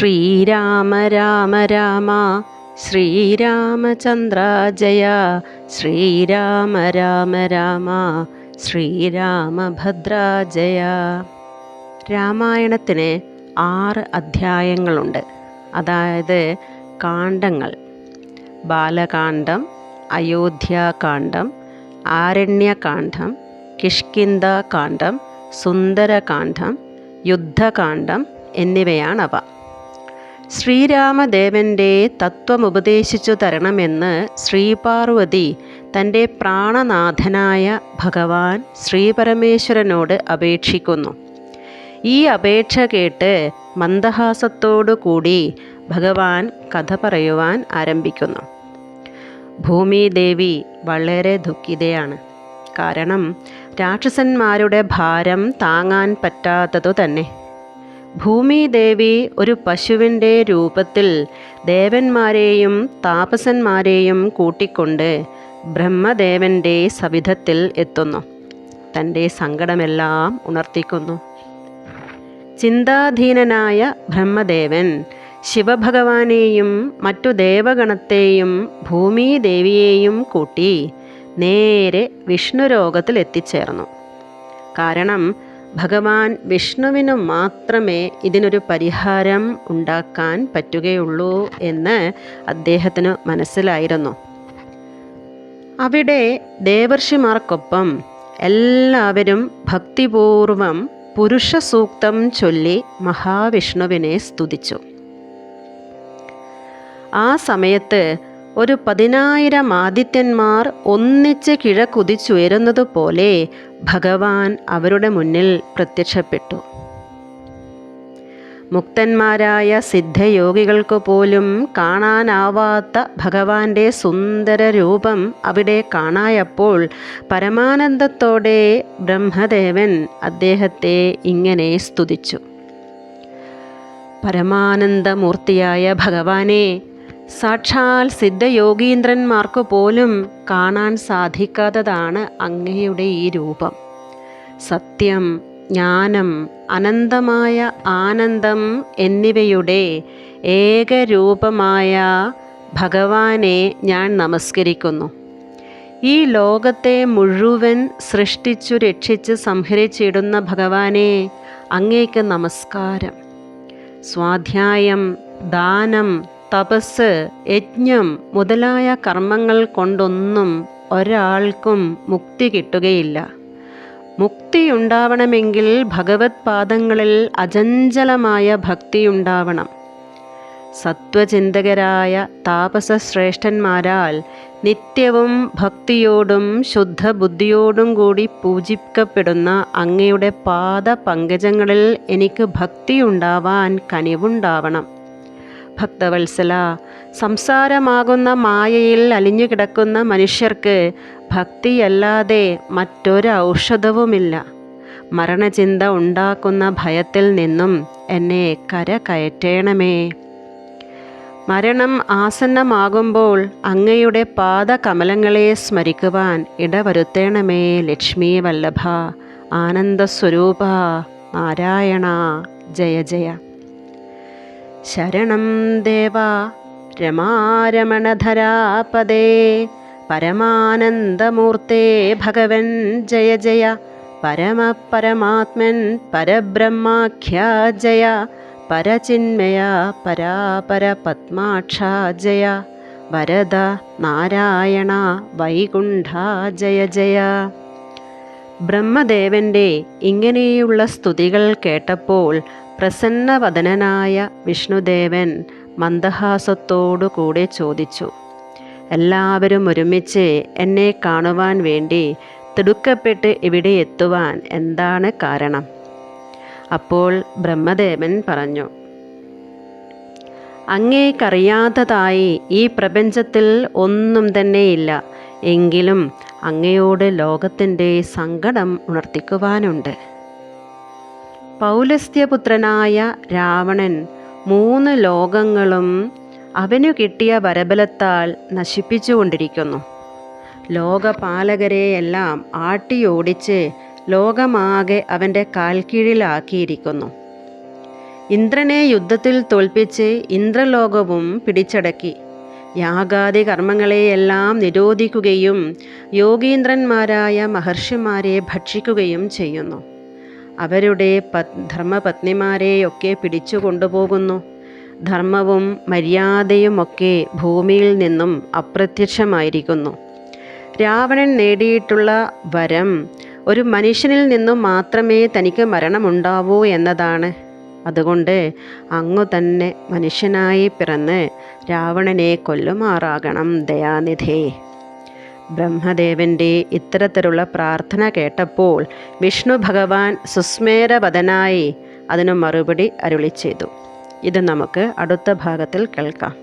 ശ്രീരാമ രാമ രാമ ശ്രീരാമചന്ദ്ര ജയ. ശ്രീരാമ രാമ രാമ ശ്രീരാമഭദ്ര ജയ. രാമായണത്തിന് 6 അധ്യായങ്ങളുണ്ട്. അതായത് കാണ്ഡങ്ങൾ: ബാലകാണ്ഡം, അയോധ്യാകാണ്ഡം, ആരണ്യകാണ്ഡം, കിഷ്കിന്ധാകാണ്ഡം, സുന്ദരകാണ്ഡം, യുദ്ധകാണ്ഡം എന്നിവയാണവ. ശ്രീരാമദേവൻ്റെ തത്വമുപദേശിച്ചു തരണമെന്ന് ശ്രീപാർവതി തൻ്റെ പ്രാണനാഥനായ ഭഗവാൻ ശ്രീപരമേശ്വരനോട് അപേക്ഷിക്കുന്നു. ഈ അപേക്ഷ കേട്ട് മന്ദഹാസത്തോടുകൂടി ഭഗവാൻ കഥ പറയുവാൻ ആരംഭിക്കുന്നു. ഭൂമിദേവി വളരെ ദുഃഖിതയാണ്. കാരണം രാക്ഷസന്മാരുടെ ഭാരം താങ്ങാൻ പറ്റാത്തതു തന്നെ. ഭൂമിദേവി ഒരു പശുവിൻ്റെ രൂപത്തിൽ ദേവന്മാരെയും താപസന്മാരെയും കൂട്ടിക്കൊണ്ട് ബ്രഹ്മദേവൻ്റെ സവിധത്തിൽ എത്തുന്നു. തൻ്റെ സങ്കടമെല്ലാം ഉണർത്തിക്കുന്നു. ചിന്താധീനനായ ബ്രഹ്മദേവൻ ശിവഭഗവാനെയും മറ്റു ദേവഗണത്തെയും ഭൂമിദേവിയെയും കൂട്ടി നേരെ വിഷ്ണുലോകത്തിൽ എത്തിച്ചേർന്നു. കാരണം ഭഗവാൻ വിഷ്ണുവിനു മാത്രമേ ഇതിനൊരു പരിഹാരം ഉണ്ടാക്കാൻ പറ്റുകയുള്ളൂ എന്ന് അദ്ദേഹത്തിന് മനസ്സിലായിരുന്നു. അവിടെ ദേവർഷിമാർക്കൊപ്പം എല്ലാവരും ഭക്തിപൂർവം പുരുഷ സൂക്തം ചൊല്ലി മഹാവിഷ്ണുവിനെ സ്തുതിച്ചു. ആ സമയത്ത് ഒരു 10,000 ആദിത്യന്മാർ ഒന്നിച്ച് കിഴക്കുതിച്ചുയരുന്നതുപോലെ ഭഗവാൻ അവരുടെ മുന്നിൽ പ്രത്യക്ഷപ്പെട്ടു. മുക്തന്മാരായ സിദ്ധയോഗികൾക്ക് പോലും കാണാനാവാത്ത ഭഗവാന്റെ സുന്ദര രൂപം അവിടെ കാണായപ്പോൾ പരമാനന്ദത്തോടെ ബ്രഹ്മദേവൻ അദ്ദേഹത്തെ ഇങ്ങനെ സ്തുതിച്ചു: പരമാനന്ദമൂർത്തിയായ ഭഗവാനെ, സാക്ഷാൽ സിദ്ധയോഗീന്ദ്രന്മാർക്ക് പോലും കാണാൻ സാധിക്കാത്തതാണ് അങ്ങയുടെ ഈ രൂപം. സത്യം, ജ്ഞാനം, അനന്തമായ ആനന്ദം എന്നിവയുടെ ഏകരൂപമായ ഭഗവാനെ ഞാൻ നമസ്കരിക്കുന്നു. ഈ ലോകത്തെ മുഴുവൻ സൃഷ്ടിച്ചു രക്ഷിച്ച് സംഹരിച്ചിടുന്ന ഭഗവാനെ, അങ്ങേക്ക് നമസ്കാരം. സ്വാധ്യായം, ദാനം, തപസ്, യജ്ഞം മുതലായ കർമ്മങ്ങൾ കൊണ്ടൊന്നും ഒരാൾക്കും മുക്തി കിട്ടുകയില്ല. മുക്തിയുണ്ടാവണമെങ്കിൽ ഭഗവത് പാദങ്ങളിൽ അചഞ്ചലമായ ഭക്തിയുണ്ടാവണം. സത്വചിന്തകരായ താപസശ്രേഷ്ഠന്മാരാൽ നിത്യവും ഭക്തിയോടും ശുദ്ധബുദ്ധിയോടും കൂടി പൂജിക്കപ്പെടുന്ന അങ്ങയുടെ പാദപങ്കജങ്ങളിൽ എനിക്ക് ഭക്തിയുണ്ടാവാൻ കനിവുണ്ടാവണം. ഭക്തവത്സല, സംസാരമാകുന്ന മായയിൽ അലിഞ്ഞുകിടക്കുന്ന മനുഷ്യർക്ക് ഭക്തിയല്ലാതെ മറ്റൊരൗഷധവുമില്ല. മരണചിന്ത ഉണ്ടാക്കുന്ന ഭയത്തിൽ നിന്നും എന്നെ കരകയറ്റേണമേ. മരണം ആസന്നമാകുമ്പോൾ അങ്ങയുടെ പാദകമലങ്ങളെ സ്മരിക്കുവാൻ ഇടവരുത്തേണമേ. ലക്ഷ്മീ വല്ലഭ, ആനന്ദസ്വരൂപ, നാരായണ ജയ ജയ. ശരണം ദേവ രമാരമണധരാപദേ, പരമാനന്ദമൂർത്തേ ഭഗവൻ ജയ ജയ. പരമപരമാത്മൻ പരബ്രഹ്മാഖ്യ ജയ. പരചിന്മയ പരാപര പത്മാക്ഷ ജയ. വരദ നാരായണ വൈകുണ്ഠ ജയ ജയ. ബ്രഹ്മദേവൻ്റെ ഇങ്ങനെയുള്ള സ്തുതികൾ കേട്ടപ്പോൾ പ്രസന്നവദനനായ വിഷ്ണുദേവൻ മന്ദഹാസത്തോടുകൂടെ ചോദിച്ചു: എല്ലാവരും ഒരുമിച്ച് എന്നെ കാണുവാൻ വേണ്ടി തിടുക്കപ്പെട്ട് ഇവിടെ എത്തുവാൻ എന്താണ് കാരണം? അപ്പോൾ ബ്രഹ്മദേവൻ പറഞ്ഞു: അങ്ങേക്കറിയാത്തതായി ഈ പ്രപഞ്ചത്തിൽ ഒന്നും തന്നെയില്ല. എങ്കിലും അങ്ങയോട് ലോകത്തിൻ്റെ സങ്കടം ഉണർത്തിക്കുവാനുണ്ട്. പൗലസ്ത്യപുത്രനായ രാവണൻ 3 ലോകങ്ങളും അവനു കിട്ടിയ വരബലത്താൽ നശിപ്പിച്ചുകൊണ്ടിരിക്കുന്നു. ലോകപാലകരെയെല്ലാം ആട്ടിയോടിച്ച് ലോകമാകെ അവൻ്റെ കാൽക്കീഴിലാക്കിയിരിക്കുന്നു. ഇന്ദ്രനെ യുദ്ധത്തിൽ തോൽപ്പിച്ച് ഇന്ദ്രലോകവും പിടിച്ചടക്കി. യാഗാദി കർമ്മങ്ങളെയെല്ലാം നിരോധിക്കുകയും യോഗീന്ദ്രന്മാരായ മഹർഷിമാരെ ഭക്ഷിക്കുകയും ചെയ്യുന്നു. അവരുടെ ധർമ്മപത്നിമാരെയൊക്കെ പിടിച്ചു കൊണ്ടുപോകുന്നു. ധർമ്മവും മര്യാദയുമൊക്കെ ഭൂമിയിൽ നിന്നും അപ്രത്യക്ഷമായിരിക്കുന്നു. രാവണൻ നേടിയിട്ടുള്ള വരം ഒരു മനുഷ്യനിൽ നിന്നും മാത്രമേ തനിക്ക് മരണമുണ്ടാവൂ എന്നതാണ്. അതുകൊണ്ട് അങ്ങു തന്നെ മനുഷ്യനായി പിറന്ന് രാവണനെ കൊല്ലുമാറാകണം ദയാനിധേ. ബ്രഹ്മദേവൻ്റെ ഇത്തരത്തിലുള്ള പ്രാർത്ഥന കേട്ടപ്പോൾ വിഷ്ണു ഭഗവാൻ സുസ്മേരവദനായി അതിനു മറുപടി അരുളി ചെയ്തു. ഇത് നമുക്ക് അടുത്ത ഭാഗത്തിൽ കേൾക്കാം.